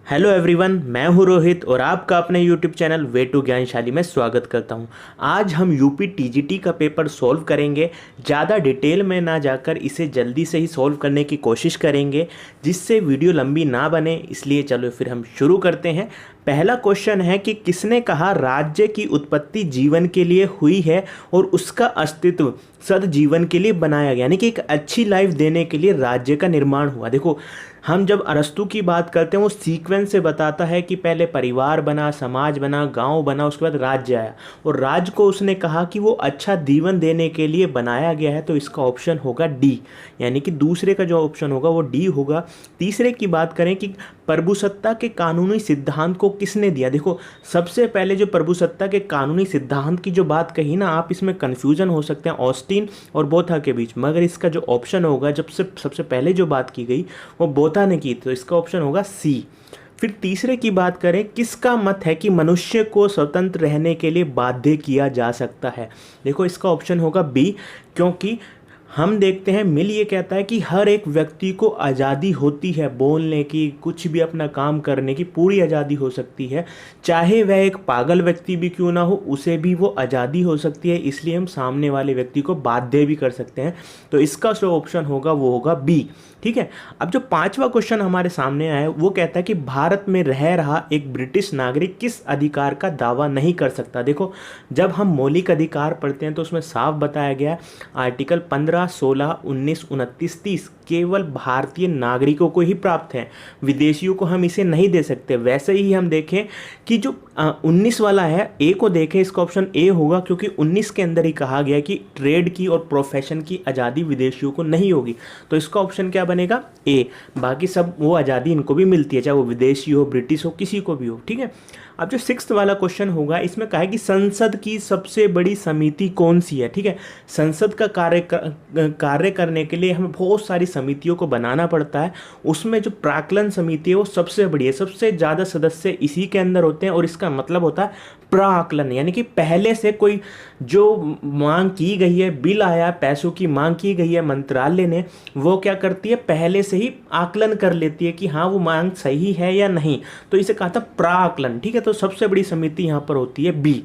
Hello everyone, मैं हूं रोहित और आपका अपने यूट्यूब चैनल वे टू ज्ञानशाली में स्वागत करता हूं। आज हम यूपी टीजीटी का पेपर सॉल्व करेंगे। ज़्यादा डिटेल में ना जाकर इसे जल्दी से ही सॉल्व करने की कोशिश करेंगे जिससे वीडियो लंबी ना बने। इसलिए चलो फिर हम शुरू करते हैं। पहला क्वेश्चन है कि किसने कहा राज्य की उत्पत्ति जीवन के लिए हुई है और उसका अस्तित्व सदजीवन के लिए बनाया गया, यानी कि एक अच्छी लाइफ देने के लिए राज्य का निर्माण हुआ। देखो, हम जब अरस्तु की बात करते हैं वो सीक्वेंस से बताता है कि पहले परिवार बना, समाज बना, गांव बना, उसके बाद राज्य आया और राज्य को उसने कहा कि वो अच्छा जीवन देने के लिए बनाया गया है। तो इसका ऑप्शन होगा डी, यानी कि दूसरे का जो ऑप्शन होगा वो डी होगा। तीसरे की बात करें कि प्रभुसत्ता के कानूनी सिद्धांत को किसने दिया। देखो, सबसे पहले जो प्रभुसत्ता के कानूनी सिद्धांत की जो बात कही ना, आप इसमें कन्फ्यूजन हो सकते हैं ऑस्टिन और बोथा के बीच, मगर इसका जो ऑप्शन होगा, जब से सबसे पहले जो बात की गई वो बोथा ने की, तो इसका ऑप्शन होगा सी। फिर तीसरे की बात करें, किसका मत है कि मनुष्य को स्वतंत्र रहने के लिए बाध्य किया जा सकता है। देखो, इसका ऑप्शन होगा बी, क्योंकि हम देखते हैं मिल ये कहता है कि हर एक व्यक्ति को आज़ादी होती है बोलने की, कुछ भी अपना काम करने की पूरी आज़ादी हो सकती है, चाहे वह एक पागल व्यक्ति भी क्यों ना हो, उसे भी वो आज़ादी हो सकती है। इसलिए हम सामने वाले व्यक्ति को बाध्य भी कर सकते हैं। तो इसका जो ऑप्शन होगा वो होगा बी। ठीक है। अब जो पांचवा क्वेश्चन हमारे सामने आया वो कहता है कि भारत में रह रहा एक ब्रिटिश नागरिक किस अधिकार का दावा नहीं कर सकता। देखो, जब हम मौलिक अधिकार पढ़ते हैं तो उसमें साफ बताया गया है, आर्टिकल 15, 16, 19, 29, 30 केवल भारतीय नागरिकों को ही प्राप्त है, विदेशियों को हम इसे नहीं दे सकते। वैसे ही हम देखें कि जो 19 वाला है, ए को देखें, इसका ऑप्शन ए होगा, क्योंकि 19 के अंदर ही कहा गया कि ट्रेड की और प्रोफेशन की आज़ादी विदेशियों को नहीं होगी। तो इसका ऑप्शन क्या बनेगा? ए। बाकी सब वो आज़ादी इनको भी मिलती है, चाहे वो विदेशी हो, ब्रिटिश हो, किसी को भी हो। ठीक है। अब जो 6th वाला क्वेश्चन होगा, इसमें कहा है कि संसद की सबसे बड़ी समिति कौन सी है। ठीक है। संसद का कार्य करने के लिए हमें बहुत सारी समितियों को बनाना पड़ता है। उसमें जो प्राक्कलन समिति है वो सबसे बड़ी है, सबसे ज़्यादा सदस्य इसी के अंदर होते हैं और इसका मतलब होता है प्राक्कलन, यानी कि पहले से कोई जो मांग की गई है, बिल आया, पैसों की मांग की गई है मंत्रालय ने, वो क्या करती है, पहले से ही आकलन कर लेती है कि हाँ वो मांग सही है या नहीं। तो इसे कहा था प्राक्कलन। ठीक है। तो सबसे बड़ी समिति यहां पर होती है बी।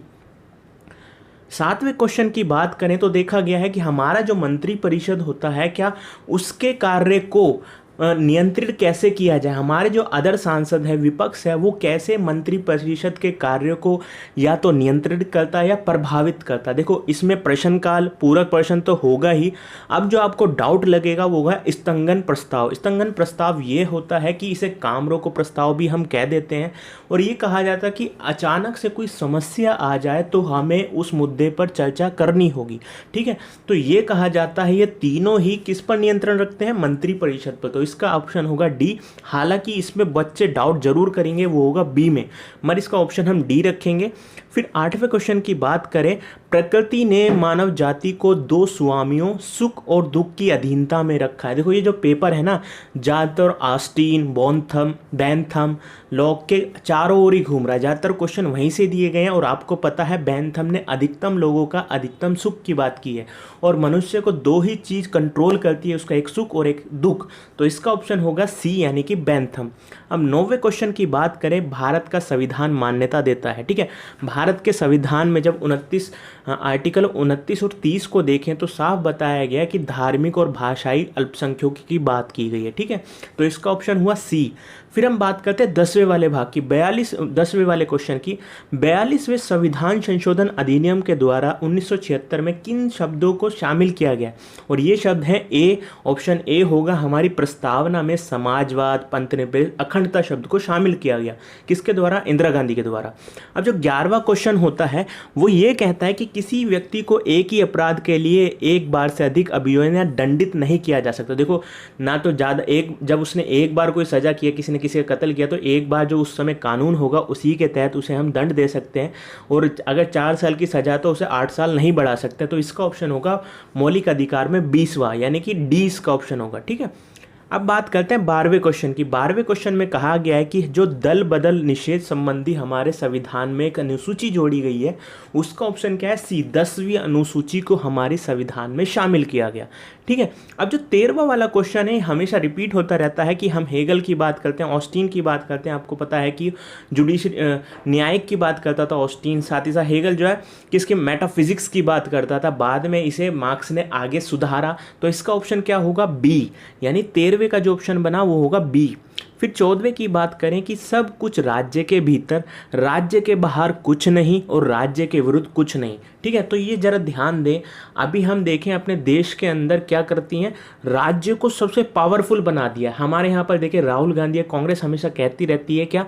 7वें क्वेश्चन की बात करें तो देखा गया है कि हमारा जो मंत्री परिषद होता है, क्या उसके कार्य को नियंत्रित कैसे किया जाए। हमारे जो अदर सांसद है, विपक्ष है, वो कैसे मंत्री परिषद के कार्यों को या तो नियंत्रित करता है या प्रभावित करता है। देखो, इसमें प्रश्नकाल, पूरक प्रश्न तो होगा ही। अब जो आपको डाउट लगेगा वो होगा स्थगन प्रस्ताव। स्थगन प्रस्ताव ये होता है कि इसे काम रोको प्रस्ताव भी हम कह देते हैं, और ये कहा जाता है कि अचानक से कोई समस्या आ जाए तो हमें उस मुद्दे पर चर्चा करनी होगी। ठीक है। तो ये कहा जाता है, ये तीनों ही किस पर नियंत्रण रखते हैं? मंत्री परिषद पर। तो इसका ऑप्शन होगा डी। हालांकि इसमें बच्चे डाउट जरूर करेंगे, वो होगा बी में, मगर इसका ऑप्शन हम डी रखेंगे। फिर 8वें क्वेश्चन की बात करें, प्रकृति ने मानव जाति को दो स्वामियों, सुख और दुख की अधीनता में रखा है। देखो, ये जो पेपर है ना, ज़्यादातर ऑस्टिन, बेंथम, लॉक के चारों ओर ही घूम रहा है। ज़्यादातर क्वेश्चन वहीं से दिए गए हैं और आपको पता है बेंथम ने अधिकतम लोगों का अधिकतम सुख की बात की है, और मनुष्य को दो ही चीज़ कंट्रोल करती है, उसका एक सुख और एक दुख। तो इसका ऑप्शन होगा सी, यानी कि बेंथम। अब 9वें क्वेश्चन की बात करें, भारत का संविधान मान्यता देता है। ठीक है। भारत के संविधान में जब आर्टिकल 29 और 30 को देखें तो साफ बताया गया कि धार्मिक और भाषाई अल्पसंख्यकों की बात की गई है। ठीक है। तो इसका ऑप्शन हुआ सी। फिर हम बात करते हैं 10वें वाले भाग की, 10वें वाले क्वेश्चन की। 42वें संविधान संशोधन अधिनियम के द्वारा 1976 में किन शब्दों को शामिल किया गया? और ये शब्द हैं ए। ऑप्शन ए होगा, हमारी प्रस्तावना में समाजवाद, पंथनिरपेक्ष, अखंडता शब्द को शामिल किया गया। किसके द्वारा? इंदिरा गांधी के द्वारा। अब जो 11वां क्वेश्चन होता है वो ये कहता है कि किसी व्यक्ति को एक ही अपराध के लिए एक बार से अधिक अभियोग या दंडित नहीं किया जा सकता। देखो, ना तो ज़्यादा, जब उसने एक बार कोई सजा किया, किसी ने किसी का कत्ल किया, तो एक बार जो उस समय कानून होगा उसी के तहत उसे हम दंड दे सकते हैं, और अगर 4 साल की सजा तो उसे 8 साल नहीं बढ़ा सकते। तो इसका ऑप्शन होगा मौलिक अधिकार में 20वां, यानी कि डी इसका ऑप्शन होगा। ठीक है। अब बात करते हैं 12वें क्वेश्चन की। 12वें क्वेश्चन में कहा गया है कि जो दल बदल निषेध संबंधी हमारे संविधान में एक अनुसूची जोड़ी गई है, उसका ऑप्शन क्या है? सी, 10वीं अनुसूची को हमारे संविधान में शामिल किया गया। ठीक है। अब जो 13वां वाला क्वेश्चन है हमेशा रिपीट होता रहता है कि हम हेगल की बात करते हैं, ऑस्टीन की बात करते हैं। आपको पता है कि जुडिशियल न्यायिक की बात करता था ऑस्टीन, साथ ही साथ हेगल जो है किसके मेटाफिजिक्स की बात करता था। बाद में इसे मार्क्स ने आगे सुधारा। तो इसका ऑप्शन क्या होगा? बी, यानी 13वें का जो ऑप्शन बना वो होगा बी। फिर 14वें की बात करें कि सब कुछ राज्य के भीतर, राज्य के बाहर कुछ नहीं और राज्य के विरुद्ध कुछ नहीं। ठीक है, तो ये जरा ध्यान दें। अभी हम देखें अपने देश के अंदर क्या करती हैं, राज्य को सबसे पावरफुल बना दिया। हमारे यहाँ पर देखिए राहुल गांधी, कांग्रेस हमेशा कहती रहती है क्या,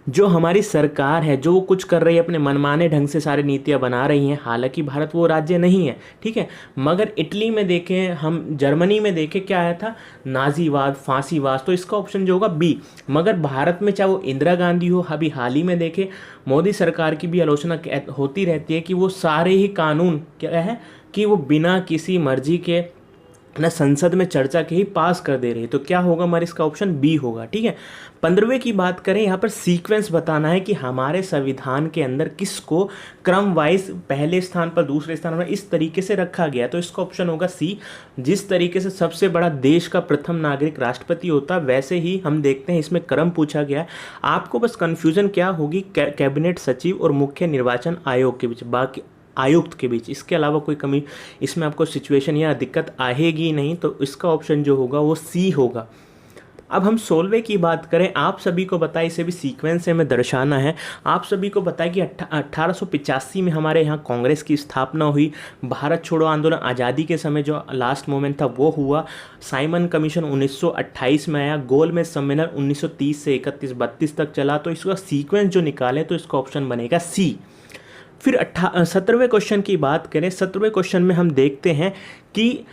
जो हमारी सरकार है जो कुछ कर रही है अपने मनमाने ढंग से सारी नीतियां बना रही हैं। हालांकि भारत वो राज्य नहीं है, ठीक है। मगर इटली में देखें, हम जर्मनी में देखें, क्या आया था? नाजीवाद, फांसीवाद। तो इसका ऑप्शन जो होगा बी। मगर भारत में चाहे वो इंदिरा गांधी हो, अभी हाल ही में देखें मोदी सरकार की भी आलोचना होती रहती है कि वो सारे ही कानून क्या है कि वो बिना किसी मर्जी के ना संसद में चर्चा के ही पास कर दे रही है। तो क्या होगा हमारे, इसका ऑप्शन बी होगा। ठीक है। 15वें की बात करें, यहाँ पर सीक्वेंस बताना है कि हमारे संविधान के अंदर किसको क्रम वाइज पहले स्थान पर, दूसरे स्थान पर इस तरीके से रखा गया। तो इसका ऑप्शन होगा सी। जिस तरीके से सबसे बड़ा देश का प्रथम नागरिक राष्ट्रपति होता है, वैसे ही हम देखते हैं इसमें क्रम पूछा गया है। आपको बस कन्फ्यूजन क्या होगी, कैबिनेट सचिव और मुख्य निर्वाचन आयोग के बीच, बाकी आयुक्त के बीच। इसके अलावा कोई कमी इसमें आपको सिचुएशन या दिक्कत आएगी नहीं। तो इसका ऑप्शन जो होगा वो सी होगा। अब हम 16वें की बात करें, आप सभी को बताएं, इसे भी सीक्वेंस से हमें दर्शाना है। आप सभी को बताएं कि 1885 में हमारे यहाँ कांग्रेस की स्थापना हुई। भारत छोड़ो आंदोलन आज़ादी के समय जो लास्ट मोमेंट था वो हुआ। साइमन कमीशन 1928 में आया। गोलमेज सम्मेलन 1930 से 31-32 तक चला। तो इसका सीक्वेंस जो निकालें तो इसका ऑप्शन बनेगा सी। फिर 17वें क्वेश्चन की बात करें। 17वें क्वेश्चन में हम देखते हैं कि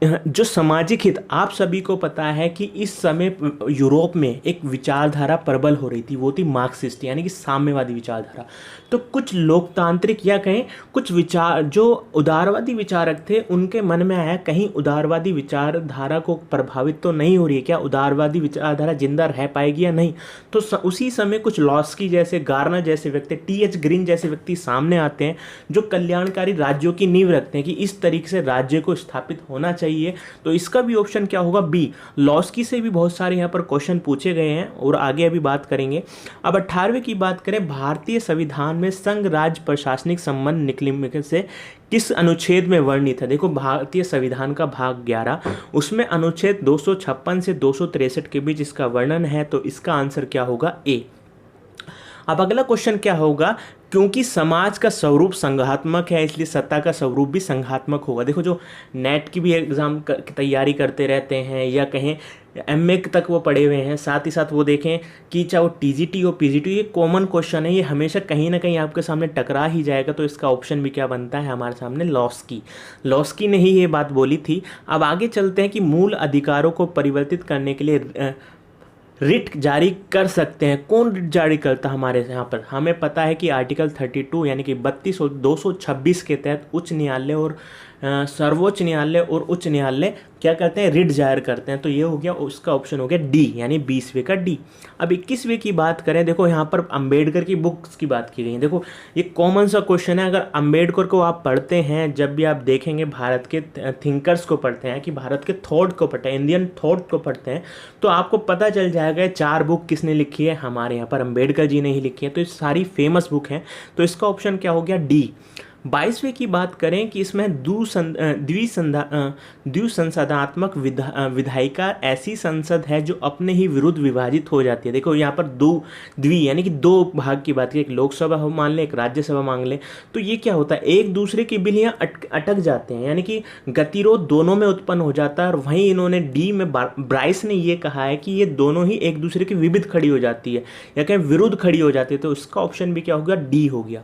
जो सामाजिक हित, आप सभी को पता है कि इस समय यूरोप में एक विचारधारा प्रबल हो रही थी, वो थी मार्क्सिस्ट, यानी कि साम्यवादी विचारधारा। तो कुछ लोकतांत्रिक या कहें कुछ विचार जो उदारवादी विचारक थे, उनके मन में आया कहीं उदारवादी विचारधारा को प्रभावित तो नहीं हो रही है क्या, उदारवादी विचारधारा जिंदा रह पाएगी या नहीं। तो उसी समय कुछ लॉस्की जैसे, गार्नर जैसे व्यक्ति, टी.एच. ग्रीन जैसे व्यक्ति सामने आते हैं जो कल्याणकारी राज्यों की नींव रखते हैं कि इस तरीके से राज्य को स्थापित होना चाहिए। तो इसका भी ऑप्शन क्या होगा? बी। लॉस्की से भी बहुत सारे यहाँ पर क्वेश्चन पूछे गए हैं और आगे अभी बात करेंगे। अब 18वें की बात करें, भारतीय संविधान में संघ राज्य प्रशासनिक संबंध निम्नलिखित से किस अनुच्छेद में वर्णित है? देखो भारतीय संविधान का भाग 11, उसमें अनुच्छेद 256 से 263 के बीच इसका वर्णन है। तो इसका आंसर क्या होगा? ए। अब अगला क्वेश्चन क्या होगा, क्योंकि समाज का स्वरूप संघात्मक है इसलिए सत्ता का स्वरूप भी संघात्मक होगा। देखो जो नेट की भी एग्जाम की तैयारी करते रहते हैं या कहें एमए तक वो पढ़े हुए हैं, साथ ही साथ वो देखें कि चाहे वो टीजीटी हो पीजीटी, ये कॉमन क्वेश्चन है, ये हमेशा कहीं ना कहीं आपके सामने टकरा ही जाएगा। तो इसका ऑप्शन भी क्या बनता है हमारे सामने? लॉस्की ने ही ये बात बोली थी। अब आगे चलते हैं कि मूल अधिकारों को परिवर्तित करने के लिए रिट जारी कर सकते हैं। कौन रिट जारी करता है हमारे यहाँ पर? हमें पता है कि आर्टिकल 32 यानी कि 32 और 226 के तहत उच्च न्यायालय और सर्वोच्च न्यायालय और उच्च न्यायालय क्या करते हैं? रिट जाहिर करते हैं। तो ये हो गया, उसका ऑप्शन हो गया डी, यानी 20वें का डी। अब 21वें की बात करें, देखो यहाँ पर अंबेडकर की बुक्स की बात की गई है। देखो ये कॉमन सा क्वेश्चन है, अगर अंबेडकर को आप पढ़ते हैं, जब भी आप देखेंगे भारत के थिंकर्स को पढ़ते हैं कि भारत के थॉट को पढ़ते हैं, इंडियन थॉट को पढ़ते हैं, तो आपको पता चल जाएगा 4 बुक किसने लिखी है, हमारे यहाँ पर अंबेडकर जी ने ही लिखी है। तो ये सारी फेमस बुक हैं। तो इसका ऑप्शन क्या हो गया? डी। 22वें की बात करें कि इसमें द्विसंसदात्मक विधायिका ऐसी संसद है जो अपने ही विरुद्ध विभाजित हो जाती है। देखो यहाँ पर द्वि यानी कि 2 भाग की बात की, एक लोकसभा मान लें, एक राज्यसभा मांग लें। तो ये क्या होता है, एक दूसरे के बिल यहाँ अटक जाते हैं, यानी कि गतिरोध दोनों में उत्पन्न हो जाता है। और वहीं इन्होंने डी में ब्राइस ने ये कहा है कि ये दोनों ही एक दूसरे के विरुद्ध खड़ी हो जाती है या कहीं विरुद्ध खड़ी हो जाती है। तो इसका ऑप्शन भी क्या हो गया? डी हो गया।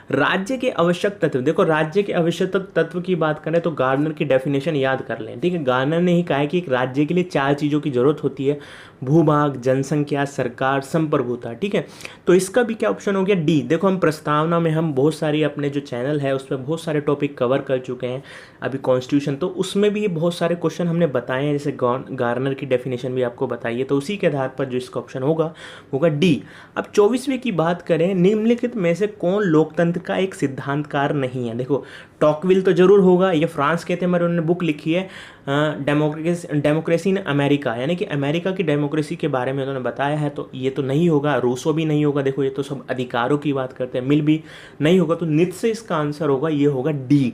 राज्य के आवश्यक तत्व, देखो राज्य के आवश्यक तत्व की बात करें तो गार्डनर की डेफिनेशन याद कर लें, ठीक है। गार्डनर ने ही कहा है कि एक राज्य के लिए 4 चीज़ों की जरूरत होती है, भूभाग, जनसंख्या, सरकार, संप्रभुता, ठीक है। तो इसका भी क्या ऑप्शन हो गया, डी। देखो हम प्रस्तावना में हम बहुत सारी अपने जो चैनल है उस पर बहुत सारे टॉपिक कवर कर चुके हैं अभी कॉन्स्टिट्यूशन, तो उसमें भी ये बहुत सारे क्वेश्चन हमने बताए हैं, जैसे गार्डनर की डेफिनेशन भी आपको बताइए, तो उसी के आधार पर जो इसका ऑप्शन होगा डी। अब 24वें की बात करें, निम्नलिखित में से कौन लोकतंत्र का एक सिद्धांतकार नहीं है। देखो टॉकविल तो जरूर होगा, ये फ्रांस के थे, मगर उन्होंने बुक लिखी है डेमोक्रेसी इन अमेरिका, यानी कि अमेरिका की डेमोक्रेसी के बारे में उन्होंने बताया है, तो ये तो नहीं होगा। रूसो भी नहीं होगा, देखो ये तो सब अधिकारों की बात करते हैं। मिल भी नहीं होगा, तो नित से इसका आंसर होगा, ये होगा डी।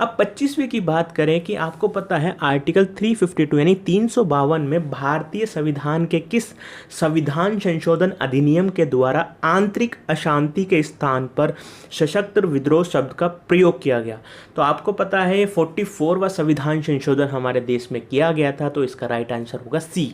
अब 25वें की बात करें कि आपको पता है आर्टिकल 352 यानी 352 में भारतीय संविधान के किस संविधान संशोधन अधिनियम के द्वारा आंतरिक अशांति के स्थान पर सशस्त्र विद्रोह शब्द का प्रयोग किया गया। तो आपको पता है 44वां संविधान संशोधन हमारे देश में किया गया था, तो इसका राइट आंसर होगा सी।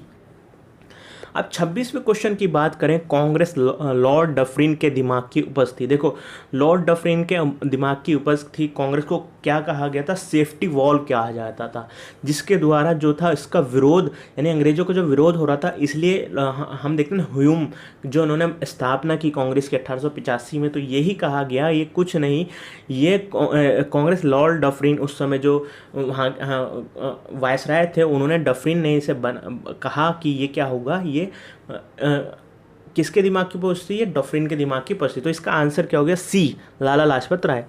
अब 26वें क्वेश्चन की बात करें, कांग्रेस लॉर्ड डफरिन के दिमाग की उपज थी। देखो लॉर्ड डफरिन के दिमाग की उपज थी, कांग्रेस को क्या कहा गया था, सेफ्टी वॉल कहा जाता था, जिसके द्वारा जो था इसका विरोध, यानी अंग्रेजों का जो विरोध हो रहा था, इसलिए हम देखते हैं ह्यूम जो उन्होंने स्थापना की कांग्रेस की 1885 में, तो यही कहा गया, ये कुछ नहीं, ये कांग्रेस लॉर्ड डफरिन उस समय जो वहाँ वायसराय थे, उन्होंने डफरिन ने इसे कहा कि ये क्या होगा, ये किसके दिमाग की पोस्ट थी, ये डफरिन के दिमाग की पोस्ट थी। तो इसका आंसर क्या हो गया, सी, लाला लाजपत राय।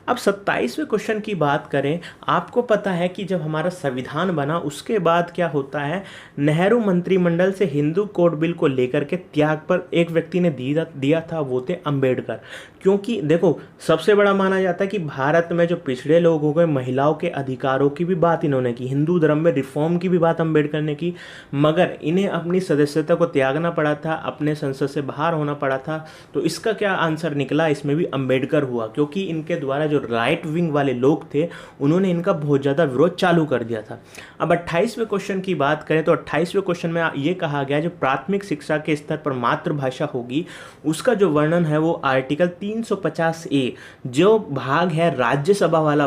अब 27वें क्वेश्चन की बात करें, आपको पता है कि जब हमारा संविधान बना उसके बाद क्या होता है, नेहरू मंत्रिमंडल से हिंदू कोड बिल को लेकर के त्याग पर एक व्यक्ति ने दिया था, वो थे अंबेडकर। क्योंकि देखो सबसे बड़ा माना जाता है कि भारत में जो पिछड़े लोग हो गए, महिलाओं के अधिकारों की भी बात इन्होंने की, हिंदू धर्म में रिफॉर्म की भी बात अंबेडकर ने की, मगर इन्हें अपनी सदस्यता को त्यागना पड़ा था, अपने संसद से बाहर होना पड़ा था। तो इसका क्या आंसर निकला, इसमें भी अंबेडकर हुआ, क्योंकि इनके द्वारा जो राइट विंग वाले लोग थे उन्होंने इनका बहुत ज़्यादा विरोध चालू कर दिया था। अब 28वें क्वेश्चन की बात करें तो 28वें क्वेश्चन में ये कहा गया जो प्राथमिक शिक्षा के स्तर पर मातृभाषा होगी उसका जो वर्णन है वो आर्टिकल 350A जो भाग है राज्यसभा वाला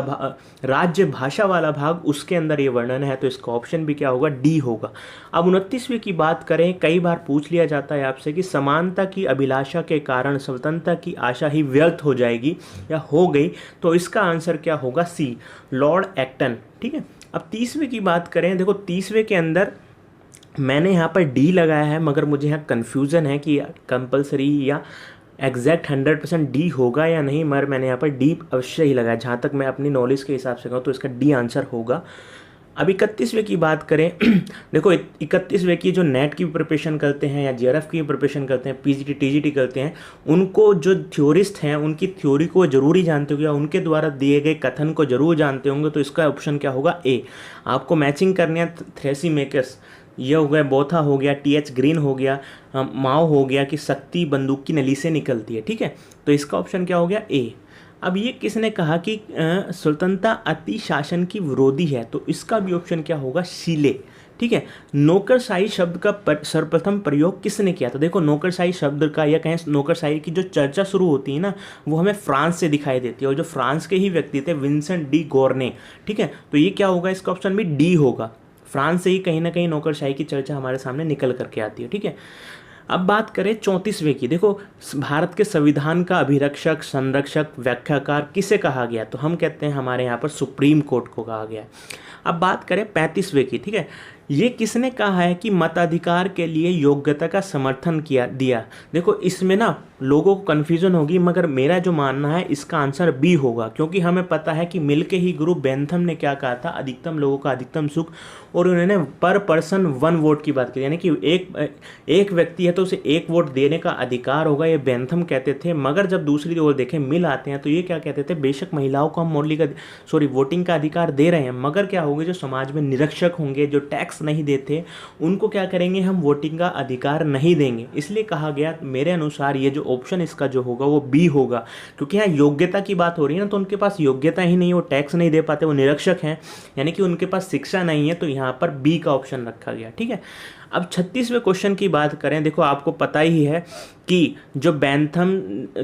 राज्य भाषा वाला भाग, उसके अंदर ये वर्णन है। तो इसका ऑप्शन भी क्या होगा, डी होगा। अब 29वें की बात करें, कई बार पूछ लिया जाता है आपसे कि समानता की अभिलाषा के कारण स्वतंत्रता की आशा ही व्यर्थ हो जाएगी या हो गई, तो इसका आंसर क्या होगा, सी, लॉर्ड एक्टन। ठीक है। अब 30वें की बात करें, देखो 30वें के अंदर मैंने यहाँ पर डी लगाया है, मगर मुझे यहाँ कन्फ्यूज़न है कि कंपलसरी या एग्जैक्ट 100% डी होगा या नहीं, मगर मैंने यहाँ पर डी अवश्य ही लगाया। जहाँ तक मैं अपनी नॉलेज के हिसाब से कहूँ तो इसका डी आंसर होगा। अब 31वें की बात करें देखो 31वें की जो नेट की प्रिपरेशन करते हैं या जेआरएफ की प्रिपरेशन करते हैं, पीजीटी टीजीटी करते हैं, उनको जो थ्योरिस्ट हैं उनकी थ्योरी को जरूर ही जानते होंगे, उनके द्वारा दिए गए कथन को जरूर जानते होंगे। तो इसका ऑप्शन क्या होगा, ए। आपको मैचिंग करनी है थ्रेसी मेकर्स, ये हो गया, बोथा हो गया, टीएच ग्रीन हो गया, माओ हो गया कि शक्ति बंदूक की नली से निकलती है। ठीक है, तो इसका ऑप्शन क्या हो गया, ए। अब ये किसने कहा कि स्वतंत्रता अति शासन की विरोधी है, तो इसका भी ऑप्शन क्या होगा, शीले। ठीक है। नौकरशाही शब्द का सर्वप्रथम प्रयोग किसने किया था, देखो नौकरशाही शब्द का या कहें नौकरशाही की जो चर्चा शुरू होती है ना, वो हमें फ्रांस से दिखाई देती है, और जो फ्रांस के ही व्यक्ति थे विंसेंट डी गोर्ने। ठीक है, तो ये क्या होगा, इसका ऑप्शन भी डी होगा। फ्रांस से ही कहीं ना कहीं नौकरशाही की चर्चा हमारे सामने निकल करके आती है। ठीक है। अब बात करें 34वें की, देखो भारत के संविधान का अभिरक्षक, संरक्षक, व्याख्याकार किसे कहा गया, तो हम कहते हैं हमारे यहाँ पर सुप्रीम कोर्ट को कहा गया है। अब बात करें 35वें की, ठीक है, ये किसने कहा है कि मताधिकार के लिए योग्यता का समर्थन दिया। देखो इसमें ना लोगों को कन्फ्यूजन होगी, मगर मेरा जो मानना है इसका आंसर बी होगा, क्योंकि हमें पता है कि मिलके ही गुरु बेंथम ने क्या कहा था, अधिकतम लोगों का अधिकतम सुख, और उन्होंने पर पर्सन 1 वोट की बात की, यानी कि एक व्यक्ति है तो उसे 1 वोट देने का अधिकार होगा, ये बेंथम कहते थे। मगर जब दूसरी ओर देखें मिल आते हैं तो ये क्या कहते थे, बेशक महिलाओं को हम वोटिंग का अधिकार दे रहे हैं, मगर क्या होगा, जो समाज में निरक्षक होंगे, जो टैक्स नहीं देते, उनको क्या करेंगे, हम वोटिंग का अधिकार नहीं देंगे। इसलिए कहा गया मेरे अनुसार ये जो ऑप्शन इसका जो होगा वो बी होगा, क्योंकि यहाँ योग्यता की बात हो रही है ना, तो उनके पास योग्यता ही नहीं है, वो टैक्स नहीं दे पाते, वो निरक्षक हैं, यानी कि उनके पास शिक्षा नहीं है, तो यहाँ पर बी का ऑप्शन रखा गया। ठीक है। अब 36वें क्वेश्चन की बात करें, देखो आपको पता ही है कि जो बैंथम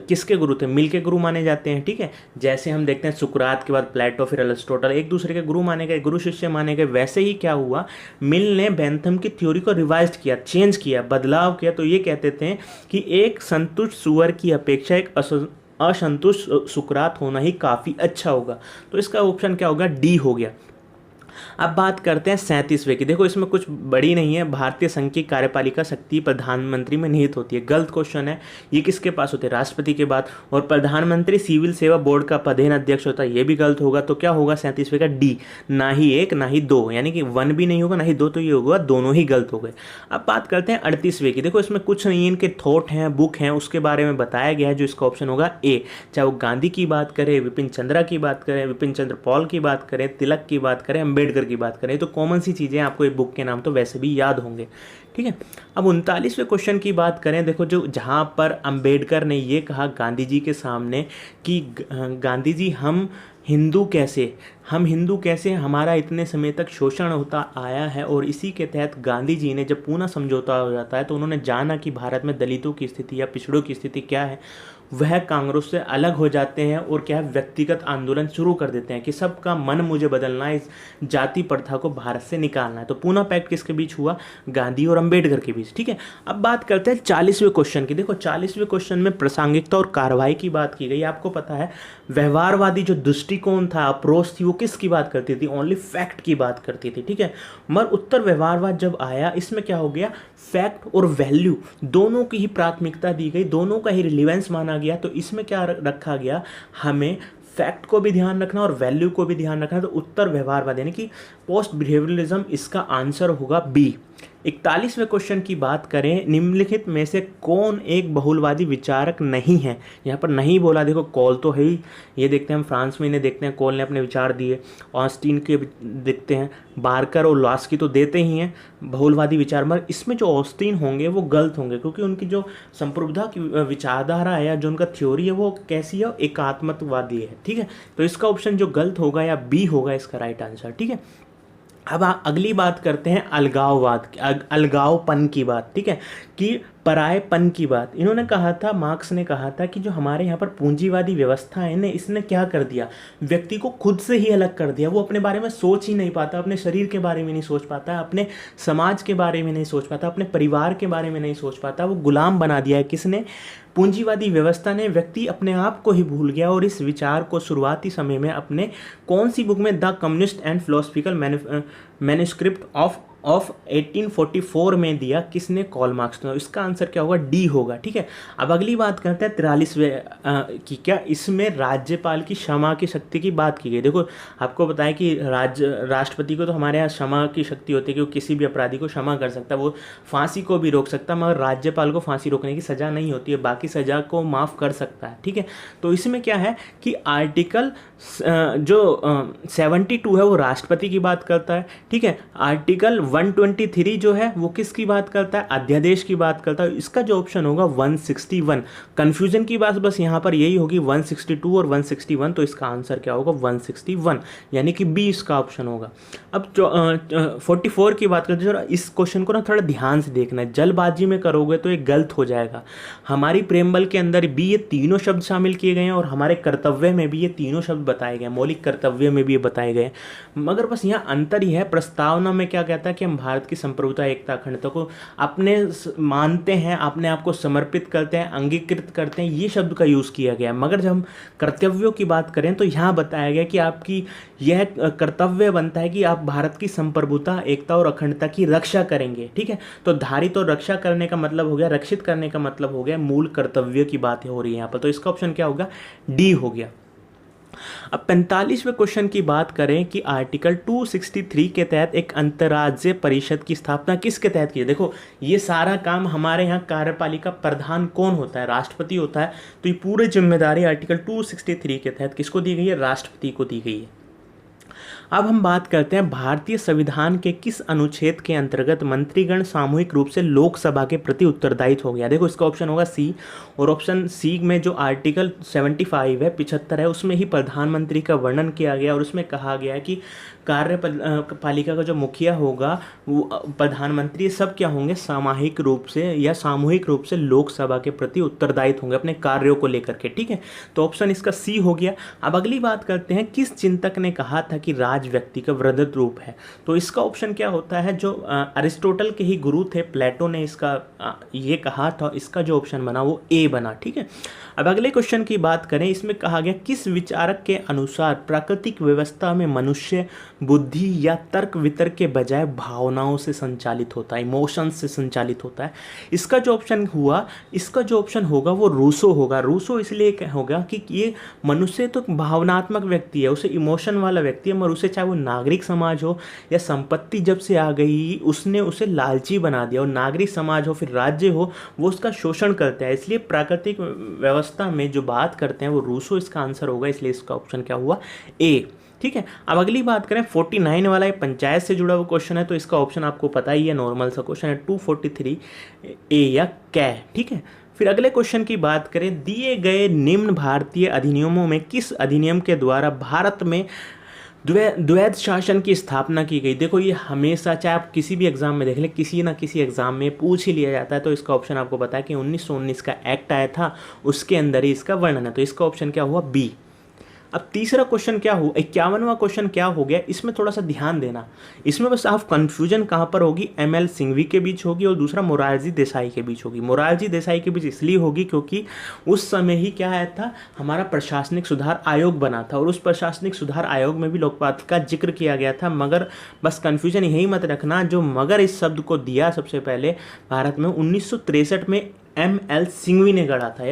किसके गुरु थे, मिल के गुरु माने जाते हैं, ठीक है। जैसे हम देखते हैं सुकरात के बाद प्लेटो फिर अरिस्टोटल एक दूसरे के गुरु माने गए, गुरु शिष्य माने गए, वैसे ही क्या हुआ, मिल ने बैंथम की थ्योरी को रिवाइज किया, चेंज किया, बदलाव किया। तो ये कहते थे कि एक संतुष्ट सुअर की अपेक्षा एक असंतुष्ट सुकरात होना ही काफ़ी अच्छा होगा। तो इसका ऑप्शन क्या होगा, डी हो गया। अब बात करते हैं 37वें की। देखो इसमें कुछ बड़ी नहीं है, भारतीय संघ की कार्यपालिका शक्ति प्रधानमंत्री में निहित होती है। गलत क्वेश्चन है, ये किसके पास होते हैं, राष्ट्रपति के बाद। और प्रधानमंत्री सिविल सेवा बोर्ड का पदेन अध्यक्ष होता है, ये भी गलत होगा। तो क्या होगा 37वें का, डी। ना ही एक ना ही दो, यानी कि 1 भी नहीं होगा ना ही 2, तो ये होगा, दोनों ही गलत हो गए। अब बात करते हैं 38वें की। देखो इसमें कुछ नहीं है, इनके थॉट हैं, बुक हैं, उसके बारे में बताया गया है, जो इसका ऑप्शन होगा ए। चाहे वो गांधी की बात करें, विपिन चंद्रा की बात करें, विपिन चंद्र पॉल की बात करें, तिलक की बात करें, अम्बेडकर की बात करें, तो कॉमन सी चीज़ें आपको एक बुक के नाम तो वैसे भी याद होंगे, ठीक है। अब 39वें क्वेश्चन की बात करें, देखो जो जहाँ पर अम्बेडकर ने ये कहा गांधी जी के सामने कि गांधी जी हम हिंदू कैसे हमारा इतने समय तक शोषण होता आया है, और इसी के तहत गांधी जी ने जब पूना समझौता हो जाता है तो उन्होंने जाना कि भारत में दलितों की स्थिति या पिछड़ों की स्थिति क्या है, वह कांग्रेस से अलग हो जाते हैं और क्या है, व्यक्तिगत आंदोलन शुरू कर देते हैं कि सबका मन मुझे बदलना है, इस जाति प्रथा को भारत से निकालना है। तो पूना पैक्ट किसके बीच हुआ, गांधी और अंबेडकर के बीच, ठीक है। अब बात करते हैं 40वें क्वेश्चन की। देखो 40वें क्वेश्चन में प्रासंगिकता और कार्रवाई की बात की गई। आपको पता है व्यवहारवादी जो दृष्टिकोण था, अप्रोच थी, वो किसकी बात करती थी, ओनली फैक्ट की बात करती थी, ठीक है। मगर उत्तर व्यवहारवाद जब आया, इसमें क्या हो गया, फैक्ट और वैल्यू दोनों की ही प्राथमिकता दी गई, दोनों का ही रिलीवेंस माना गया। तो इसमें क्या रखा गया, हमें फैक्ट को भी ध्यान रखना और वैल्यू को भी ध्यान रखना। तो उत्तर व्यवहारवाद यानी कि पोस्ट बिहेवियरलिज्म, इसका आंसर होगा बी। 41वें क्वेश्चन की बात करें, निम्नलिखित में से कौन एक बहुलवादी विचारक नहीं है। यहाँ पर नहीं बोला, देखो कॉल तो है ही, ये देखते हैं हम फ्रांस में इन्हें देखते हैं, कॉल ने अपने विचार दिए, ऑस्टीन के देखते हैं, बार्कर और लॉस्की तो देते ही हैं बहुलवादी विचार। मगर इसमें जो ऑस्टीन होंगे वो गलत होंगे, क्योंकि उनकी जो संप्रभुता की विचारधारा है या जो उनका थ्योरी है वो कैसी है, एकात्मकवादी है, ठीक है। तो इसका ऑप्शन जो गलत होगा या बी होगा इसका राइट आंसर, ठीक है। अब अगली बात करते हैं अलगाववाद, अलगावपन की बात, ठीक है, कि परायेपन की बात। इन्होंने कहा था, मार्क्स ने कहा था कि जो हमारे यहाँ पर पूंजीवादी व्यवस्था है ना, इसने क्या कर दिया, व्यक्ति को खुद से ही अलग कर दिया। वो अपने बारे में सोच ही नहीं पाता, अपने शरीर के बारे में नहीं सोच पाता, अपने समाज के बारे में नहीं सोच पाता, अपने परिवार के बारे में नहीं सोच पाता। वो गुलाम बना दिया है किसने, पूंजीवादी व्यवस्था ने। व्यक्ति अपने आप को ही भूल गया। और इस विचार को शुरुआती समय में अपने कौन सी बुक में, the communist and philosophical manuscript of 1844 में दिया, किसने, कार्ल मार्क्स ने। इसका आंसर क्या होगा, डी होगा, ठीक है। अब अगली बात करते हैं 43वें की। क्या इसमें राज्यपाल की क्षमा की शक्ति की बात की गई। देखो आपको बताएं कि राष्ट्रपति को तो हमारे यहाँ क्षमा की शक्ति होती है कि वो किसी भी अपराधी को क्षमा कर सकता है, वो फांसी को भी रोक सकता है, मगर राज्यपाल को फांसी रोकने की सज़ा नहीं होती है, बाकी सज़ा को माफ़ कर सकता है, ठीक है। तो इसमें क्या है कि आर्टिकल जो 72 है वो राष्ट्रपति की बात करता है, ठीक है। आर्टिकल 123 जो है वो किसकी बात करता है, अध्यादेश की बात करता है। इसका जो ऑप्शन होगा 161। कंफ्यूजन की बात बस यहाँ पर यही होगी, 162 और 161, तो इसका आंसर क्या होगा 161, यानी कि बी इसका ऑप्शन होगा। अब 44 की बात करते हैं, इस क्वेश्चन को ना थोड़ा ध्यान से देखना है, जल्दबाजी में करोगे तो ये गलत हो जाएगा। हमारी प्रेमबल के अंदर भी ये तीनों शब्द शामिल किए गए हैं और हमारे कर्तव्य में भी ये तीनों शब्द बताए गए हैं, मौलिक कर्तव्य में भी ये बताए गए हैं। मगर बस यहाँ अंतर ही है, प्रस्तावना में क्या कहता है कि हम भारत की संप्रभुता, एकता, अखंडता को अपने मानते हैं, अपने आप को समर्पित करते हैं, अंगीकृत करते हैं, ये शब्द का यूज़ किया गया है। मगर जब हम कर्तव्यों की बात करें तो यहाँ बताया गया कि आपकी यह कर्तव्य बनता है कि आप भारत की संप्रभुता, एकता और अखंडता की रक्षा करेंगे, ठीक है। तो धारित और रक्षा करने का मतलब हो गया, रक्षित करने का मतलब हो गया, मूल कर्तव्य की बात हो रही है यहाँ पर। तो इसका ऑप्शन क्या होगा, डी हो गया। अब 45वें क्वेश्चन की बात करें कि आर्टिकल 263 के तहत एक अंतर्राज्यीय परिषद की स्थापना किसके तहत की है। देखो ये सारा काम हमारे यहाँ कार्यपालिका प्रधान कौन होता है, राष्ट्रपति होता है। तो ये पूरी जिम्मेदारी आर्टिकल 263 के तहत किसको दी गई है, राष्ट्रपति को दी गई है। अब हम बात करते हैं भारतीय संविधान के किस अनुच्छेद के अंतर्गत मंत्रीगण सामूहिक रूप से लोकसभा के प्रति उत्तरदायित्व हो गया। देखो इसका ऑप्शन होगा सी, और ऑप्शन सी में जो आर्टिकल 75 है 75 है उसमें ही प्रधानमंत्री का वर्णन किया गया और उसमें कहा गया है कि कार्यपालिका का जो मुखिया होगा वो प्रधानमंत्री सब क्या होंगे, सामाजिक रूप से या सामूहिक रूप से लोकसभा के प्रति उत्तरदायित्व होंगे अपने कार्यों को लेकर के। ठीक है, तो ऑप्शन इसका सी हो गया। अब अगली बात करते हैं, किस चिंतक ने कहा था कि राज व्यक्ति का वृहद रूप है। तो इसका ऑप्शन क्या होता है, जो अरिस्टोटल के ही गुरु थे प्लेटो ने इसका ये कहा था। इसका जो ऑप्शन बना वो ए बना। ठीक है, अब अगले क्वेश्चन की बात करें, इसमें कहा गया किस विचारक के अनुसार प्राकृतिक व्यवस्था में मनुष्य बुद्धि या तर्क वितर्क के बजाय भावनाओं से संचालित होता है, इमोशंस से संचालित होता है। इसका जो ऑप्शन हुआ, इसका जो ऑप्शन होगा वो रूसो होगा। रूसो इसलिए होगा कि ये मनुष्य तो भावनात्मक व्यक्ति है, उसे इमोशन वाला व्यक्ति है, मगर उसे चाहे वो नागरिक समाज हो या संपत्ति जब से आ गई उसने उसे लालची बना दिया, और नागरिक समाज हो फिर राज्य हो वो उसका शोषण करता है। इसलिए प्राकृतिक व्यवस्था में जो बात करते हैं वो रूसो इसका आंसर होगा, इसलिए इसका ऑप्शन क्या हुआ, ए। ठीक है, अब अगली बात करें 49 वाला, ये पंचायत से जुड़ा हुआ क्वेश्चन है, तो इसका ऑप्शन आपको पता ही है, नॉर्मल सा क्वेश्चन है 243 ए या कै। ठीक है, फिर अगले क्वेश्चन की बात करें, दिए गए निम्न भारतीय अधिनियमों में किस अधिनियम के द्वारा भारत में द्वैध शासन की स्थापना की गई। देखो ये हमेशा चाहे आप किसी भी एग्जाम में देख लें, किसी ना किसी एग्जाम में पूछ ही लिया जाता है, तो इसका ऑप्शन आपको पता है कि 1919 का एक्ट आया था, उसके अंदर ही इसका वर्णन है, तो इसका ऑप्शन क्या हुआ, बी। अब तीसरा क्वेश्चन क्या हुआ, 51वां क्वेश्चन क्या हो गया, इसमें थोड़ा सा ध्यान देना। इसमें बस आप कंफ्यूजन कहाँ पर होगी, एमएल सिंघवी के बीच होगी और दूसरा मोरारजी देसाई के बीच होगी। मोरारजी देसाई के बीच इसलिए होगी क्योंकि उस समय ही क्या आया था, हमारा प्रशासनिक सुधार आयोग बना था और उस प्रशासनिक सुधार आयोग में भी लोकपाल का जिक्र किया गया था। मगर बस कंफ्यूजन यही मत रखना, जो मगर इस शब्द को दिया सबसे पहले भारत में 1963 में एमएल सिंघवी ने गढ़ा था,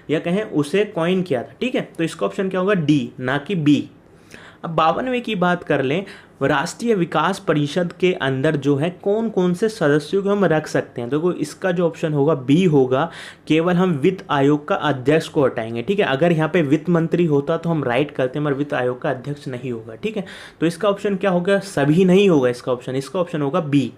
या कहें उसे कॉइन किया था। ठीक है, तो इसका ऑप्शन क्या होगा, डी, ना कि बी। अब 52वें की बात कर लें, राष्ट्रीय विकास परिषद के अंदर जो है कौन कौन से सदस्यों को हम रख सकते हैं। देखो इसका जो ऑप्शन होगा बी होगा, केवल हम वित्त आयोग का अध्यक्ष को हटाएंगे। ठीक है, अगर यहाँ पे वित्त मंत्री होता तो हम राइट करते हैं, मगर वित्त आयोग का अध्यक्ष नहीं होगा। ठीक है, तो इसका ऑप्शन क्या होगा, सभी नहीं होगा इसका ऑप्शन होगा बी।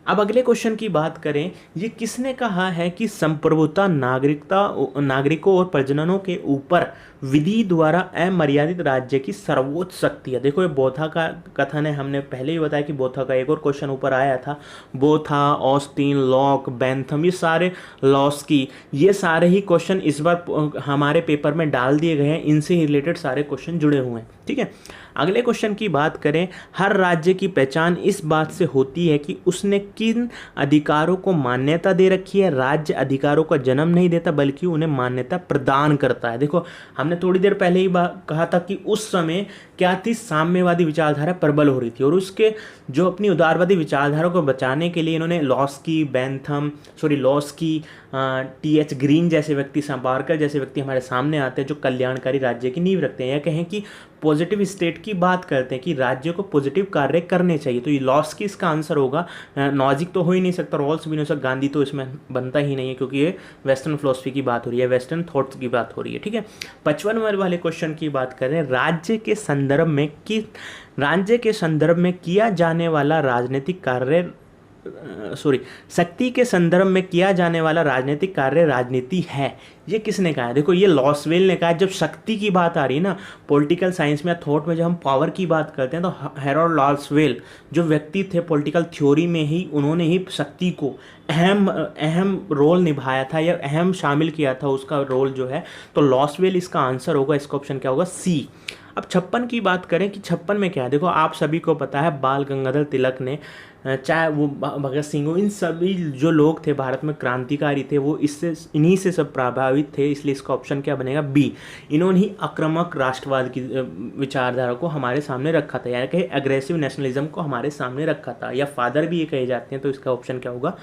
अब अगले क्वेश्चन की बात करें, ये किसने कहा है कि संप्रभुता नागरिकों और प्रजननों के ऊपर विधि द्वारा अमर्यादित राज्य की सर्वोच्च शक्ति है। देखो ये बोथा का कथन है, हमने पहले ही बताया कि बोथा का एक और क्वेश्चन ऊपर आया था। बोथा, ऑस्टिन, लॉक, बेंथम, ये सारे लॉस्की, ये सारे ही क्वेश्चन इस बार हमारे पेपर में डाल दिए गए हैं, इनसे ही रिलेटेड सारे क्वेश्चन जुड़े हुए हैं। ठीक है, अगले क्वेश्चन की बात करें, हर राज्य की पहचान इस बात से होती है कि उसने किन अधिकारों को मान्यता दे रखी है। राज्य अधिकारों का जन्म नहीं देता बल्कि उन्हें मान्यता प्रदान करता है। देखो हमने थोड़ी देर पहले ही कहा था कि उस समय क्या थी, साम्यवादी विचारधारा प्रबल हो रही थी और उसके जो अपनी उदारवादी विचारधारा को बचाने के लिए इन्होंने लॉस्की, टी.एच. ग्रीन जैसे व्यक्ति, सावरकर जैसे व्यक्ति हमारे सामने आते हैं जो कल्याणकारी राज्य की नींव रखते हैं, या कहें कि पॉजिटिव स्टेट की बात करते हैं कि राज्य को पॉजिटिव कार्य करने चाहिए। तो ये लॉस्की इसका आंसर होगा। लॉजिक तो हो ही नहीं सकता, रॉल्स भी नहीं हो सकता, गांधी तो इसमें बनता ही नहीं है क्योंकि ये वेस्टर्न फिलोसफी की बात हो रही है, वेस्टर्न थॉट्स की बात हो रही है। ठीक है, 55 वाले क्वेश्चन की बात करें, राज्य के संदर्भ में किया जाने वाला राजनीतिक कार्य शक्ति के संदर्भ में किया जाने वाला राजनीतिक कार्य राजनीति है। ये किसने कहा है, देखो ये लॉसवेल ने कहा है। जब शक्ति की बात आ रही है ना, पॉलिटिकल साइंस में या थॉट में जब हम पावर की बात करते हैं तो हेरोल्ड लॉसवेल जो व्यक्ति थे पॉलिटिकल थ्योरी में ही, उन्होंने ही शक्ति को अहम रोल निभाया था या अहम शामिल किया था उसका रोल जो है, तो लॉसवेल इसका आंसर होगा। इसका ऑप्शन क्या होगा, सी। अब 56 की बात करें कि 56 में क्या है, देखो आप सभी को पता है बाल गंगाधर तिलक ने, चाहे वो भगत सिंह हो, इन सभी जो लोग थे भारत में क्रांतिकारी थे, वो इन्हीं से सब प्रभावित थे, इसलिए इसका ऑप्शन क्या बनेगा, बी। इन्होंने ही आक्रामक राष्ट्रवाद की विचारधारा को हमारे सामने रखा था, यानी कि एग्रेसिव नेशनलिज्म को हमारे सामने रखा था, या फादर भी ये कहे जाते हैं, तो इसका ऑप्शन क्या होगा,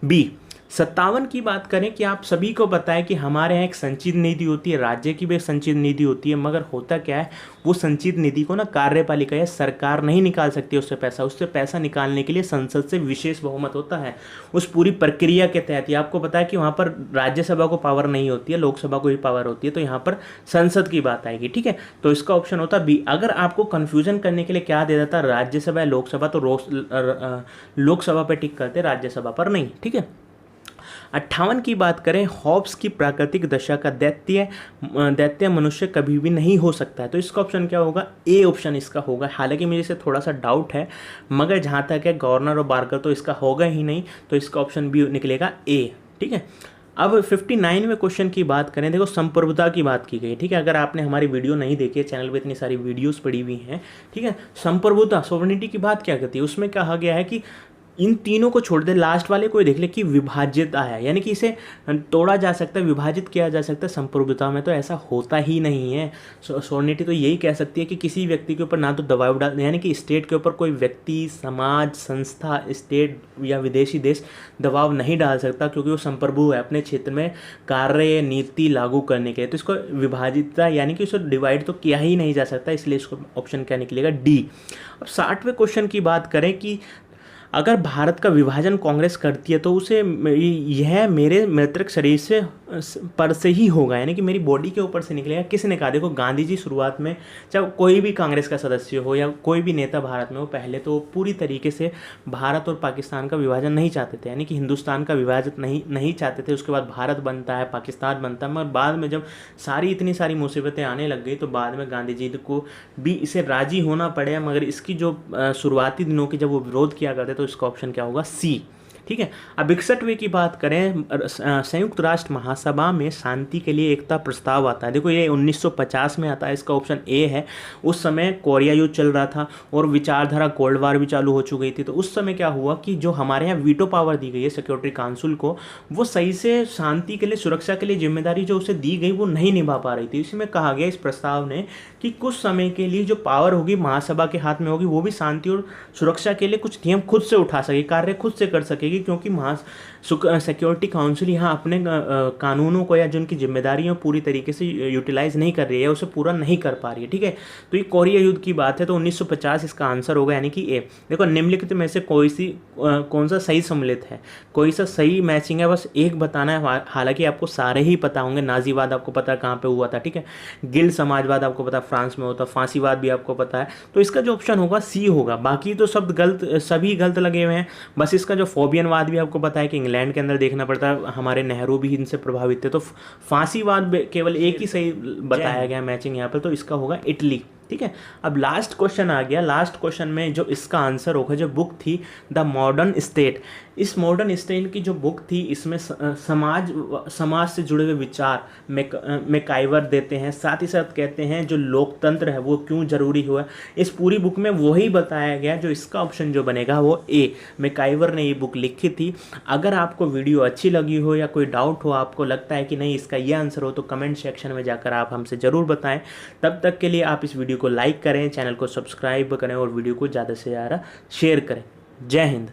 बी। 57 की बात करें कि आप सभी को पता है कि हमारे यहाँ एक संचित निधि होती है, राज्य की भी एक संचित निधि होती है, मगर होता क्या है वो संचित निधि को ना कार्यपालिका या सरकार नहीं निकाल सकती उससे पैसा निकालने के लिए संसद से विशेष बहुमत होता है। उस पूरी प्रक्रिया के तहत, आपको पता है कि वहाँ पर राज्यसभा को पावर नहीं होती है, लोकसभा को ही पावर होती है, तो यहाँ पर संसद की बात आएगी। ठीक है, तो इसका ऑप्शन होता बी। अगर आपको कंफ्यूजन करने के लिए क्या दे देता राज्यसभा या लोकसभा, तो लोकसभा पर टिक करते, राज्यसभा पर नहीं। ठीक है, 58 की बात करें, हॉब्स की प्राकृतिक दशा का दैत्य मनुष्य कभी भी नहीं हो सकता है, तो इसका ऑप्शन क्या होगा, ए ऑप्शन इसका होगा। हालांकि मुझे से थोड़ा सा डाउट है, मगर जहाँ तक है गवर्नर और बार्कर तो इसका होगा ही नहीं, तो इसका ऑप्शन बी निकलेगा ए। ठीक है, अब 59वें क्वेश्चन की बात करें, देखो संप्रभुता की बात की गई। ठीक है, अगर आपने हमारी वीडियो नहीं देखी है, चैनल पे इतनी सारी वीडियोस पड़ी हुई हैं। ठीक है, संप्रभुता सोवरेनिटी की बात क्या करती है, उसमें कहा गया है कि इन तीनों को छोड़ दे, लास्ट वाले को देख ले कि विभाजित है, यानी कि इसे तोड़ा जा सकता है, विभाजित किया जा सकता है। संप्रभुता में तो ऐसा होता ही नहीं है। सोवरेनिटी तो यही कह सकती है कि किसी व्यक्ति के ऊपर ना तो दबाव डाल, यानी कि स्टेट के ऊपर कोई व्यक्ति, समाज, संस्था, स्टेट या विदेशी देश दबाव नहीं डाल सकता, क्योंकि वो संप्रभु है अपने क्षेत्र में कार्य नीति लागू करने के लिए। तो इसको विभाजितता यानी कि उसको डिवाइड तो किया ही नहीं जा सकता, इसलिए इसको ऑप्शन क्या निकलेगा, डी। अब 60वें क्वेश्चन की बात करें कि अगर भारत का विभाजन कांग्रेस करती है तो उसे यह मेरे मृतक शरीर से पर से ही होगा, यानी कि मेरी बॉडी के ऊपर से निकलेगा। किसने कहा, देखो गांधी जी शुरुआत में, चाहे कोई भी कांग्रेस का सदस्य हो या कोई भी नेता भारत में हो, पहले तो पूरी तरीके से भारत और पाकिस्तान का विभाजन नहीं चाहते थे, यानी कि हिंदुस्तान का विभाजन नहीं चाहते थे। उसके बाद भारत बनता है, पाकिस्तान बनता है, मगर बाद में जब इतनी सारी मुसीबतें आने लग गई तो बाद में गांधी जी को भी इसे राजी होना पड़े, मगर इसकी जो शुरुआती दिनों की जब वो विरोध किया करते तो इसका ऑप्शन क्या होगा, सी। ठीक है, अब 61वें की बात करें, संयुक्त राष्ट्र महासभा में शांति के लिए एकता प्रस्ताव आता है। देखो ये 1950 में आता है, इसका ऑप्शन ए है। उस समय कोरिया युद्ध चल रहा था और विचारधारा कोल्ड वार भी चालू हो चुकी थी, तो उस समय क्या हुआ कि जो हमारे यहाँ वीटो पावर दी गई है सिक्योरिटी काउंसिल को, वो सही से शांति के लिए, सुरक्षा के लिए जिम्मेदारी जो उसे दी गई वो नहीं निभा पा रही थी। इसमें कहा गया इस प्रस्ताव ने कि कुछ समय के लिए जो पावर होगी महासभा के हाथ में होगी, वो भी शांति और सुरक्षा के लिए कुछ नियम खुद से उठा सके, कार्य खुद से कर सकेगी, क्योंकि सिक्योरिटी काउंसिल यहाँ अपने कानूनों को या जो उनकी जिम्मेदारियां पूरी तरीके से यूटिलाइज नहीं कर रही है, उसे पूरा नहीं कर पा रही है। ठीक है, तो ये कोरिया युद्ध की बात है, तो 1950 इसका आंसर होगा, यानी कि ए। देखो निम्नलिखित में से कौन सा सही सम्मिलित है, कोई सा सही मैचिंग है, बस एक बताना है। हालांकि आपको सारे ही पता होंगे, नाजीवाद आपको पता है कहाँ पे हुआ था। ठीक है, गिल समाजवाद आपको पता है फ्रांस में होता, फांसीवाद भी आपको पता है, तो इसका जो ऑप्शन होगा सी होगा। बाकी तो सब गलत, सभी गलत लगे हुए हैं। बस इसका जो फोबियनवाद भी आपको पता है कि इंग्लैंड के अंदर देखना पड़ता है, हमारे नेहरू भी इनसे प्रभावित थे, तो फांसीवाद केवल एक ही सही बताया गया मैचिंग यहाँ पर, तो इसका होगा इटली। ठीक है, अब लास्ट क्वेश्चन आ गया। लास्ट क्वेश्चन में जो इसका आंसर होगा, जो बुक थी द मॉडर्न स्टेट, इस मॉडर्न स्टेट की जो बुक थी, इसमें समाज से जुड़े हुए विचार मैकाइवर देते हैं, साथ ही साथ कहते हैं जो लोकतंत्र है वो क्यों जरूरी हुआ। इस पूरी बुक में वही बताया गया, जो इसका ऑप्शन जो बनेगा वो ए, मैकाइवर ने ये बुक लिखी थी। अगर आपको वीडियो अच्छी लगी हो या कोई डाउट हो, आपको लगता है कि नहीं इसका ये आंसर हो, तो कमेंट सेक्शन में जाकर आप हमसे ज़रूर बताएं। तब तक के लिए आप इस वीडियो को लाइक करें, चैनल को सब्सक्राइब करें और वीडियो को ज़्यादा से ज़्यादा शेयर करें। जय हिंद।